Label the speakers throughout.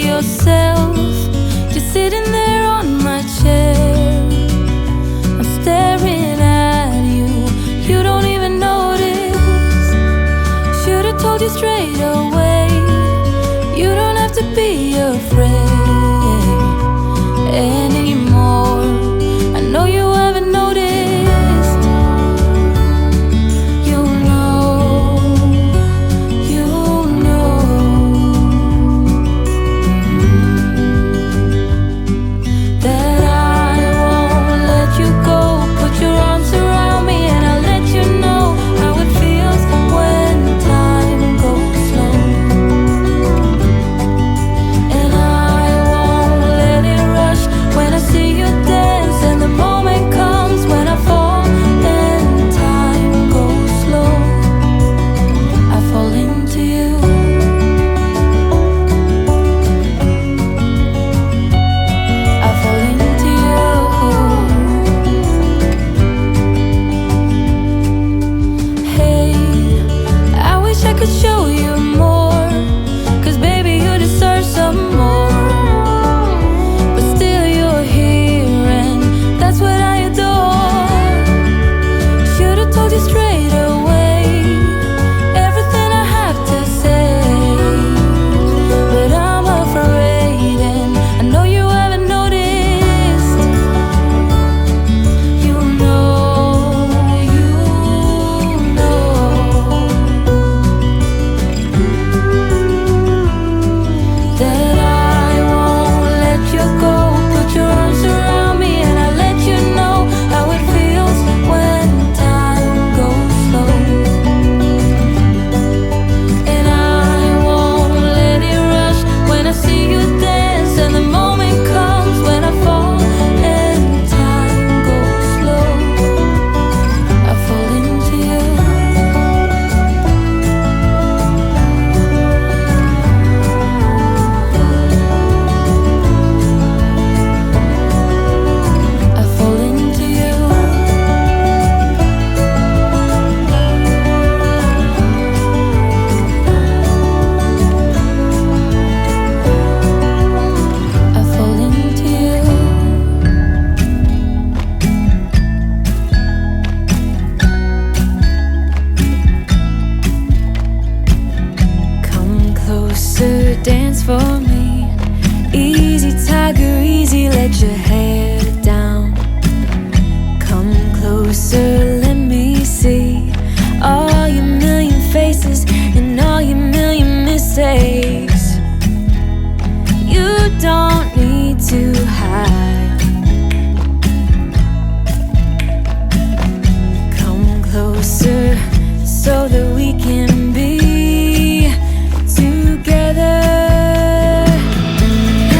Speaker 1: yourself. You're sitting there on my chair. I'm staring at you. You don't even notice. Should've told you straight away. You don't have to be afraid anymore. I know you haven't noticed. You know that I won't let you go. Put your arms around me and I'll let you know how it feels when time goes slow. And I won't let it rush when I see you dance, and the moment comes when I fall and time goes slow. I fall into you. I fall into you. Hey, I wish I could show you more, 'cause baby you deserve some more. But still you're here and that's what I adore. Should've told you straight away everything I have to say. But I'm afraid and I know you haven't noticed. You know that I won't let you go. Put your arms around me and I'll let you know how it feels when time goes slow. And I won't let it rush when I see you dance, and the moment comes when I fall and time goes slow. I fall into you. I fall into you. I fall into you. Come closer, dance for me. Easy tiger, easy, let your hair down. Come closer, let me see all your million faces and all your million mistakes. You don't need to hide. Come closer so that we can be together.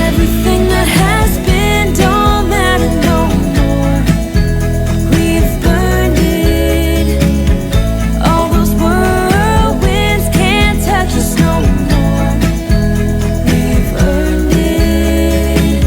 Speaker 1: Everything that has been don't matter no more. We've burned it. All those whirlwinds can't touch us no more. We've earned it.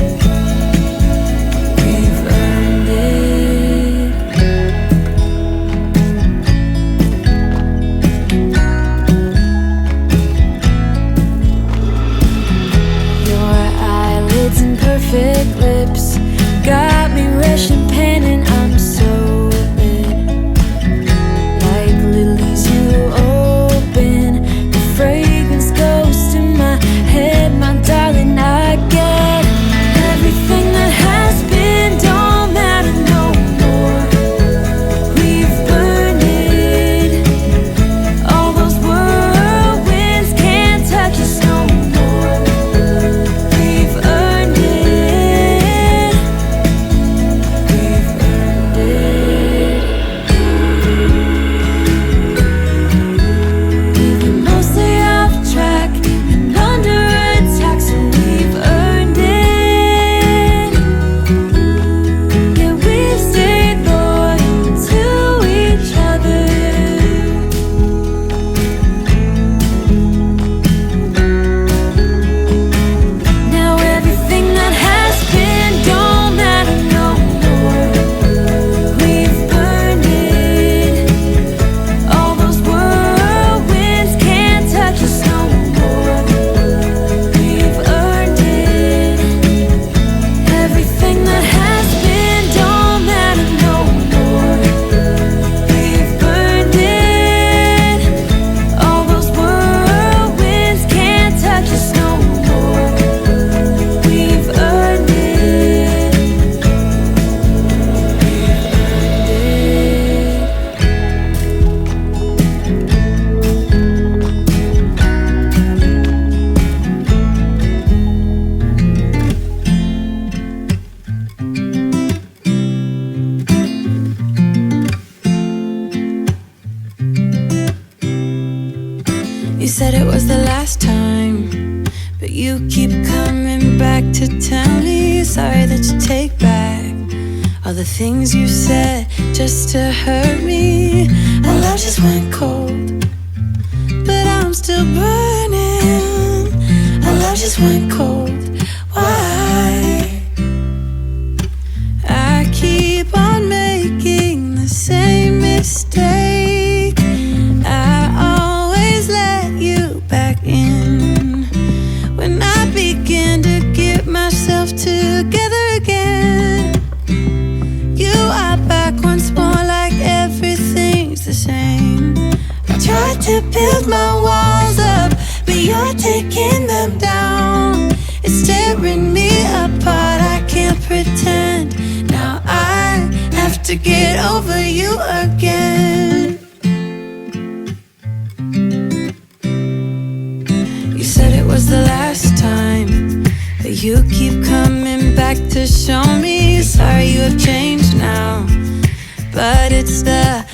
Speaker 1: you keep coming back to tell me sorry that you take back all the things you said just to hurt me. Our love just went cold, but I'm still burning. Our love just went cold. Why? I keep on making the same mistake. I always let you back in when I begin to get myself together again. You are back once more, like everything's the same. I tried to build my walls up, but you're taking them down. It's tearing me apart, I can't pretend. Now I have to get over you again. You said it was the last time, but you keep coming back to show me sorry you have changed now. But it's the